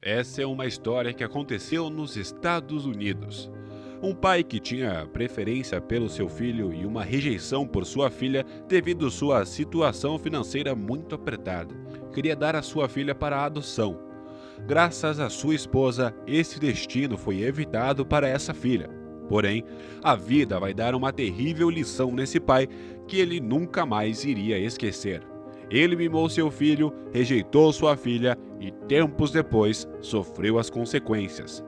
Essa é uma história que aconteceu nos Estados Unidos. Um pai que tinha preferência pelo seu filho e uma rejeição por sua filha devido sua situação financeira muito apertada. Queria dar a sua filha para a adoção. Graças à sua esposa, esse destino foi evitado para essa filha. Porém, a vida vai dar uma terrível lição nesse pai que ele nunca mais iria esquecer. Ele mimou seu filho, rejeitou sua filha e, tempos depois, sofreu as consequências.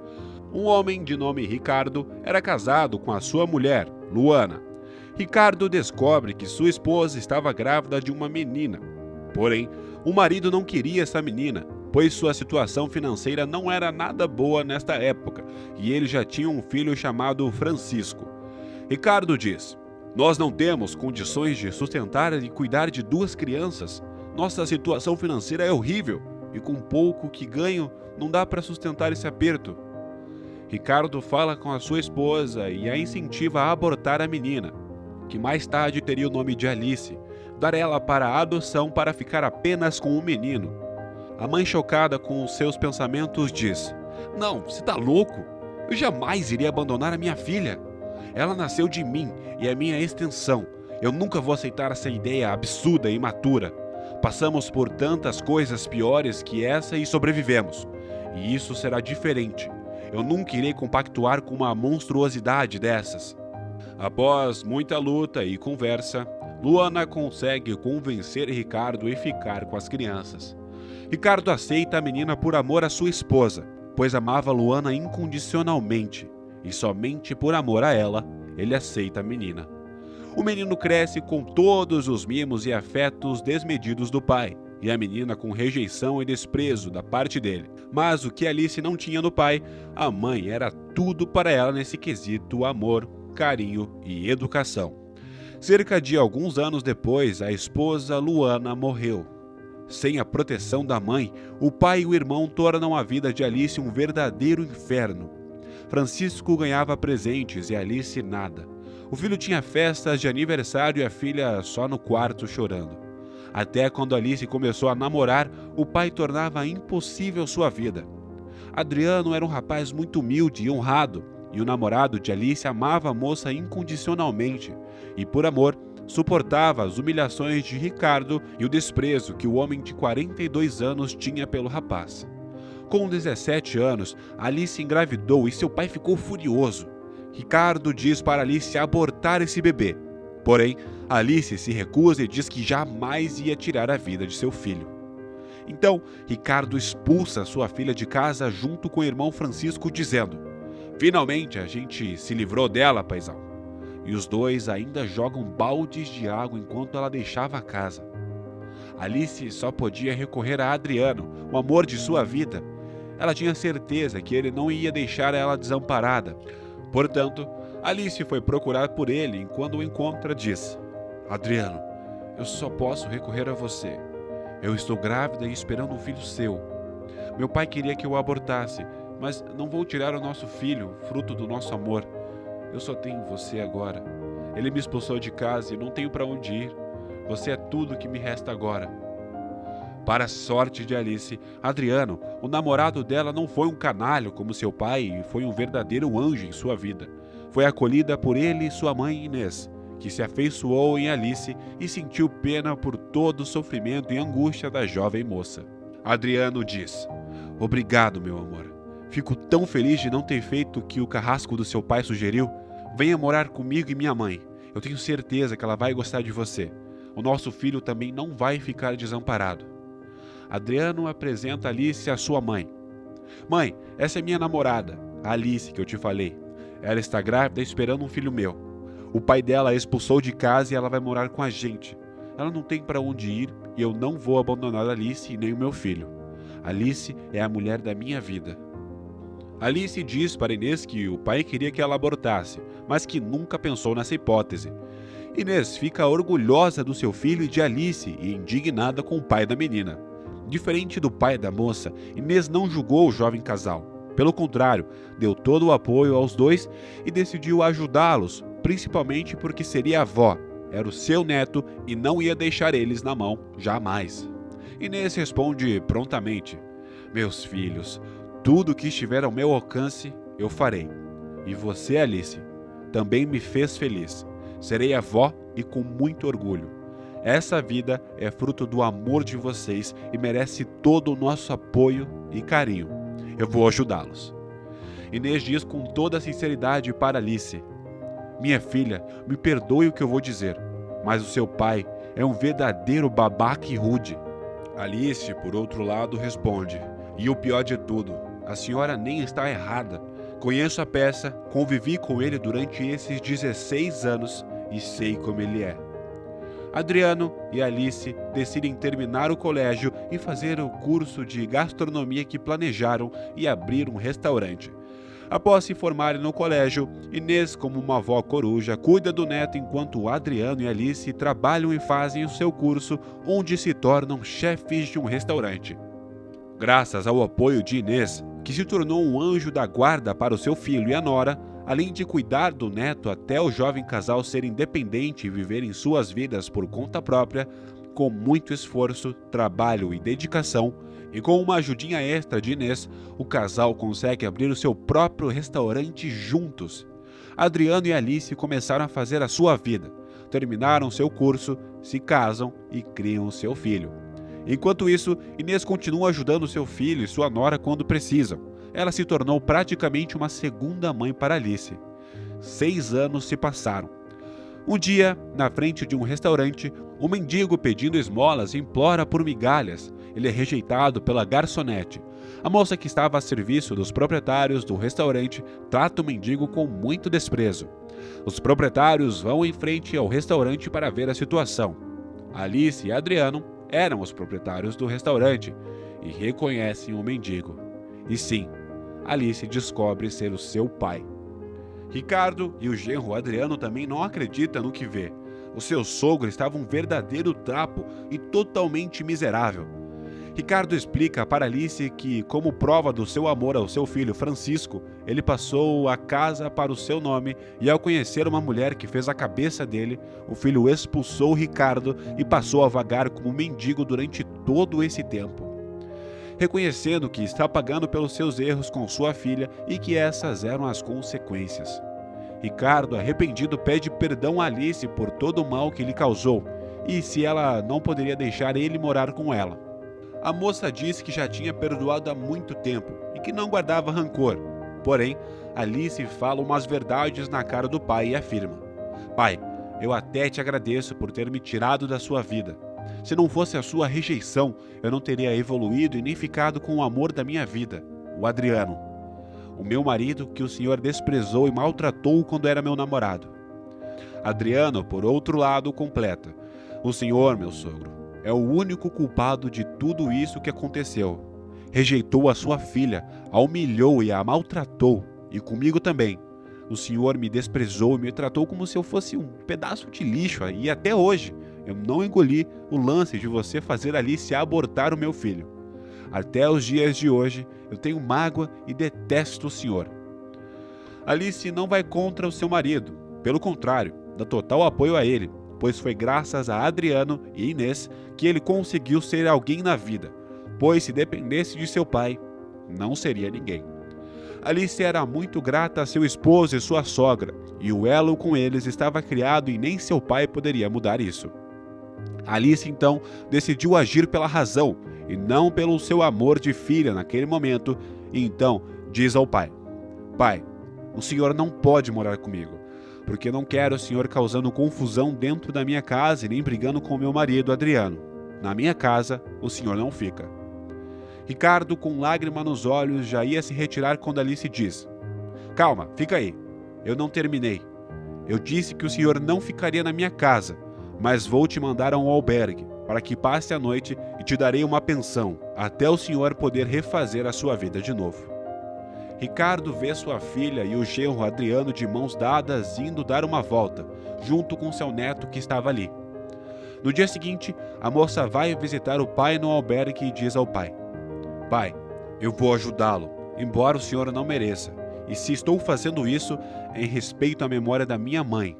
Um homem de nome Ricardo era casado com a sua mulher, Luana. Ricardo descobre que sua esposa estava grávida de uma menina. Porém, o marido não queria essa menina, pois sua situação financeira não era nada boa nesta época e ele já tinha um filho chamado Francisco. Ricardo diz: "Nós não temos condições de sustentar e cuidar de duas crianças. Nossa situação financeira é horrível e com pouco que ganho não dá para sustentar esse aperto." Ricardo fala com a sua esposa e a incentiva a abortar a menina, que mais tarde teria o nome de Alice, dar ela para a adoção para ficar apenas com o menino. A mãe, chocada com os seus pensamentos, diz: "Não, você tá louco? Eu jamais iria abandonar a minha filha. Ela nasceu de mim e é minha extensão. Eu nunca vou aceitar essa ideia absurda e imatura. Passamos por tantas coisas piores que essa e sobrevivemos. E isso será diferente. Eu nunca irei compactuar com uma monstruosidade dessas." Após muita luta e conversa, Luana consegue convencer Ricardo a ficar com as crianças. Ricardo aceita a menina por amor à sua esposa, pois amava Luana incondicionalmente, e somente por amor a ela, ele aceita a menina. O menino cresce com todos os mimos e afetos desmedidos do pai, e a menina com rejeição e desprezo da parte dele. Mas o que Alice não tinha no pai, a mãe era tudo para ela nesse quesito amor, carinho e educação. Cerca de alguns anos depois, a esposa Luana morreu. Sem a proteção da mãe, o pai e o irmão tornam a vida de Alice um verdadeiro inferno. Francisco ganhava presentes e Alice nada. O filho tinha festas de aniversário e a filha só no quarto chorando. Até quando Alice começou a namorar, o pai tornava impossível sua vida. Adriano era um rapaz muito humilde e honrado, e o namorado de Alice amava a moça incondicionalmente, e por amor, suportava as humilhações de Ricardo e o desprezo que o homem de 42 anos tinha pelo rapaz. Com 17 anos, Alice engravidou e seu pai ficou furioso. Ricardo diz para Alice abortar esse bebê. Porém, Alice se recusa e diz que jamais ia tirar a vida de seu filho. Então, Ricardo expulsa sua filha de casa junto com o irmão Francisco, dizendo: "Finalmente a gente se livrou dela, paizão." E os dois ainda jogam baldes de água enquanto ela deixava a casa. Alice só podia recorrer a Adriano, o amor de sua vida. Ela tinha certeza que ele não ia deixar ela desamparada. Portanto, Alice foi procurar por ele e quando o encontra diz: "Adriano, eu só posso recorrer a você. Eu estou grávida e esperando um filho seu. Meu pai queria que eu abortasse, mas não vou tirar o nosso filho, fruto do nosso amor. Eu só tenho você agora. Ele me expulsou de casa e não tenho para onde ir. Você é tudo que me resta agora." Para a sorte de Alice, Adriano, o namorado dela, não foi um canalha como seu pai e foi um verdadeiro anjo em sua vida. Foi acolhida por ele e sua mãe Inês, que se afeiçoou em Alice e sentiu pena por todo o sofrimento e angústia da jovem moça. Adriano diz: "Obrigado, meu amor. Fico tão feliz de não ter feito o que o carrasco do seu pai sugeriu. Venha morar comigo e minha mãe. Eu tenho certeza que ela vai gostar de você. O nosso filho também não vai ficar desamparado." Adriano apresenta Alice à sua mãe. "Mãe, essa é minha namorada, a Alice que eu te falei. Ela está grávida esperando um filho meu. O pai dela a expulsou de casa e ela vai morar com a gente. Ela não tem para onde ir e eu não vou abandonar a Alice e nem o meu filho. Alice é a mulher da minha vida." Alice diz para Inês que o pai queria que ela abortasse, mas que nunca pensou nessa hipótese. Inês fica orgulhosa do seu filho e de Alice e indignada com o pai da menina. Diferente do pai da moça, Inês não julgou o jovem casal. Pelo contrário, deu todo o apoio aos dois e decidiu ajudá-los, principalmente porque seria avó, era o seu neto e não ia deixar eles na mão, jamais. Inês responde prontamente: "Meus filhos, Tudo o que estiver ao meu alcance, eu farei. E você, Alice, também me fez feliz. Serei avó e com muito orgulho. Essa vida é fruto do amor de vocês e merece todo o nosso apoio e carinho. Eu vou ajudá-los. Inês diz com toda a sinceridade para Alice: minha filha, me perdoe o que eu vou dizer, mas o seu pai é um verdadeiro babaca e rude. Alice, por outro lado, responde: e o pior de tudo, a senhora nem está errada. Conheço a peça, convivi com ele durante esses 16 anos e sei como ele é. Adriano e Alice decidem terminar o colégio e fazer o curso de gastronomia que planejaram e abrir um restaurante. Após se formarem no colégio, Inês, como uma avó coruja, cuida do neto enquanto Adriano e Alice trabalham e fazem o seu curso, onde se tornam chefes de um restaurante. Graças ao apoio de Inês, que se tornou um anjo da guarda para o seu filho e a nora, além de cuidar do neto até o jovem casal ser independente e viverem suas vidas por conta própria, com muito esforço, trabalho e dedicação, e com uma ajudinha extra de Inês, o casal consegue abrir o seu próprio restaurante juntos. Adriano e Alice começaram a fazer a sua vida, terminaram seu curso, se casam e criam seu filho. Enquanto isso, Inês continua ajudando seu filho e sua nora quando precisam. Ela se tornou praticamente uma segunda mãe para Alice. 6 anos se passaram. Um dia, na frente de um restaurante, um mendigo pedindo esmolas implora por migalhas. Ele é rejeitado pela garçonete. A moça que estava a serviço dos proprietários do restaurante trata o mendigo com muito desprezo. Os proprietários vão em frente ao restaurante para ver a situação. Alice e Adriano eram os proprietários do restaurante e reconhecem o mendigo. E sim, Alice descobre ser o seu pai. Ricardo e o genro Adriano também não acreditam no que vê. O seu sogro estava um verdadeiro trapo e totalmente miserável. Ricardo explica para Alice que, como prova do seu amor ao seu filho Francisco, ele passou a casa para o seu nome e, ao conhecer uma mulher que fez a cabeça dele, o filho expulsou Ricardo e passou a vagar como mendigo durante todo esse tempo. Reconhecendo que está pagando pelos seus erros com sua filha e que essas eram as consequências. Ricardo, arrependido, pede perdão a Alice por todo o mal que lhe causou e se ela não poderia deixar ele morar com ela. A moça disse que já tinha perdoado há muito tempo e que não guardava rancor. Porém, Alice fala umas verdades na cara do pai e afirma: pai, eu até te agradeço por ter me tirado da sua vida. Se não fosse a sua rejeição, eu não teria evoluído e nem ficado com o amor da minha vida, o Adriano. O meu marido que o senhor desprezou e maltratou quando era meu namorado. Adriano, por outro lado, completa: o senhor, meu sogro, é o único culpado de tudo isso que aconteceu. Rejeitou a sua filha, a humilhou e a maltratou, e comigo também. O senhor me desprezou e me tratou como se eu fosse um pedaço de lixo, e até hoje eu não engoli o lance de você fazer Alice abortar o meu filho. Até os dias de hoje eu tenho mágoa e detesto o senhor. Alice não vai contra o seu marido, pelo contrário, dá total apoio a ele, pois foi graças a Adriano e Inês que ele conseguiu ser alguém na vida, pois se dependesse de seu pai, não seria ninguém. Alice era muito grata a seu esposo e sua sogra, e o elo com eles estava criado e nem seu pai poderia mudar isso. Alice então decidiu agir pela razão e não pelo seu amor de filha naquele momento, e então diz ao pai: pai, o senhor não pode morar comigo, porque não quero o senhor causando confusão dentro da minha casa e nem brigando com meu marido Adriano. Na minha casa, o senhor não fica. Ricardo, com lágrima nos olhos, já ia se retirar quando Alice diz: calma, fica aí, eu não terminei. Eu disse que o senhor não ficaria na minha casa, mas vou te mandar a um albergue, para que passe a noite e te darei uma pensão, até o senhor poder refazer a sua vida de novo. Ricardo vê sua filha e o genro Adriano de mãos dadas indo dar uma volta, junto com seu neto que estava ali. No dia seguinte, a moça vai visitar o pai no albergue e diz ao pai: pai, eu vou ajudá-lo, embora o senhor não mereça, e se estou fazendo isso, é em respeito à memória da minha mãe.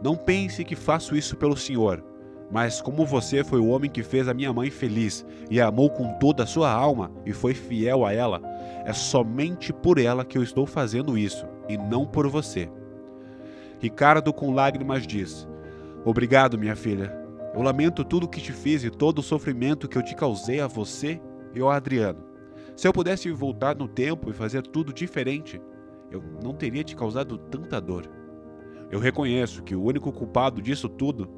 Não pense que faço isso pelo senhor. Mas como você foi o homem que fez a minha mãe feliz e a amou com toda a sua alma e foi fiel a ela, é somente por ela que eu estou fazendo isso e não por você. Ricardo, com lágrimas, diz: Obrigado, minha filha. Eu lamento tudo o que te fiz e todo o sofrimento que eu te causei a você e ao Adriano. Se eu pudesse voltar no tempo e fazer tudo diferente, eu não teria te causado tanta dor. Eu reconheço que o único culpado disso tudo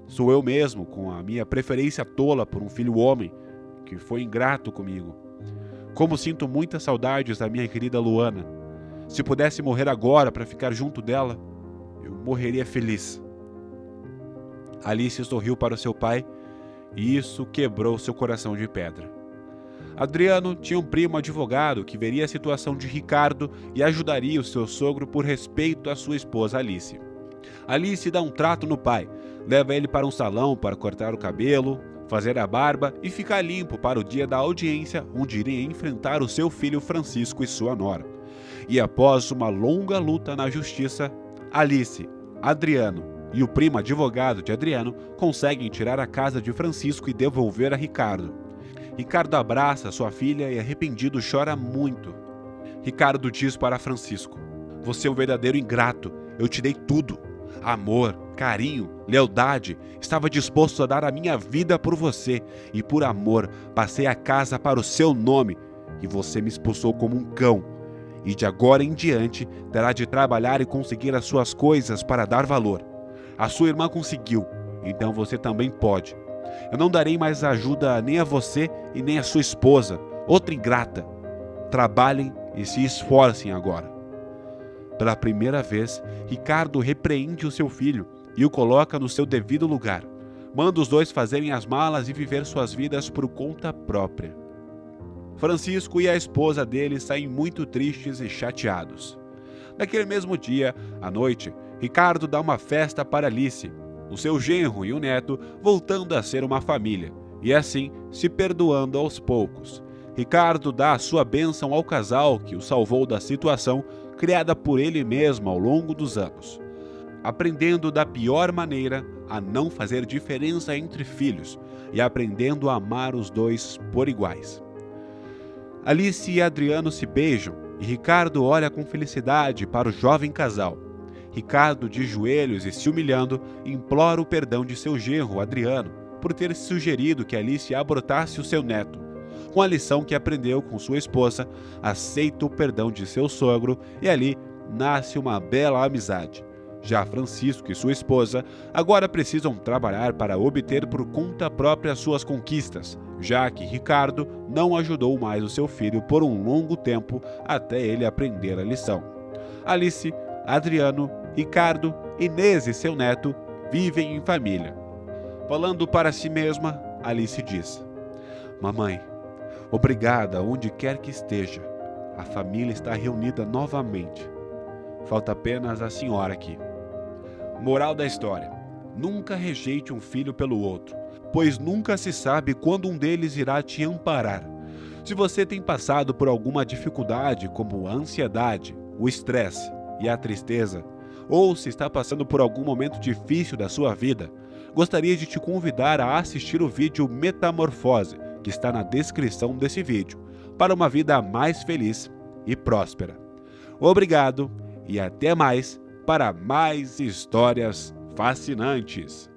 sou eu mesmo, com a minha preferência tola por um filho homem que foi ingrato comigo. Como sinto muitas saudades da minha querida Luana. Se pudesse morrer agora para ficar junto dela, eu morreria feliz. Alice sorriu para o seu pai e isso quebrou seu coração de pedra. Adriano tinha um primo advogado que veria a situação de Ricardo e ajudaria o seu sogro por respeito à sua esposa Alice. Alice dá um trato no pai, leva ele para um salão para cortar o cabelo, fazer a barba e ficar limpo para o dia da audiência, onde iria enfrentar o seu filho Francisco e sua nora. E após uma longa luta na justiça, Alice, Adriano e o primo advogado de Adriano conseguem tirar a casa de Francisco e devolver a Ricardo. Ricardo abraça sua filha e, arrependido, chora muito. Ricardo diz para Francisco: Você é um verdadeiro ingrato, eu te dei tudo. Amor, carinho, lealdade, estava disposto a dar a minha vida por você e por amor passei a casa para o seu nome e você me expulsou como um cão. E de agora em diante terá de trabalhar e conseguir as suas coisas para dar valor. A sua irmã conseguiu, então você também pode. Eu não darei mais ajuda nem a você e nem a sua esposa, outra ingrata. Trabalhem e se esforcem agora. Pela primeira vez, Ricardo repreende o seu filho e o coloca no seu devido lugar. Manda os dois fazerem as malas e viver suas vidas por conta própria. Francisco e a esposa dele saem muito tristes e chateados. Naquele mesmo dia, à noite, Ricardo dá uma festa para Alice, o seu genro e o neto, voltando a ser uma família, e assim se perdoando aos poucos. Ricardo dá a sua bênção ao casal que o salvou da situação criada por ele mesmo ao longo dos anos, aprendendo da pior maneira a não fazer diferença entre filhos e aprendendo a amar os dois por iguais. Alice e Adriano se beijam e Ricardo olha com felicidade para o jovem casal. Ricardo, de joelhos e se humilhando, implora o perdão de seu genro, Adriano, por ter sugerido que Alice abortasse o seu neto. Com a lição que aprendeu com sua esposa, aceita o perdão de seu sogro e ali nasce uma bela amizade. Já Francisco e sua esposa agora precisam trabalhar para obter por conta própria suas conquistas, já que Ricardo não ajudou mais o seu filho por um longo tempo até ele aprender a lição. Alice, Adriano, Ricardo, Inês e seu neto vivem em família. Falando para si mesma, Alice diz: Mamãe, obrigada onde quer que esteja. A família está reunida novamente. Falta apenas a senhora aqui. Moral da história: nunca rejeite um filho pelo outro, pois nunca se sabe quando um deles irá te amparar. Se você tem passado por alguma dificuldade, como a ansiedade, o estresse e a tristeza, ou se está passando por algum momento difícil da sua vida, gostaria de te convidar a assistir o vídeo Metamorfose, que está na descrição desse vídeo, para uma vida mais feliz e próspera. Obrigado e até mais para mais histórias fascinantes.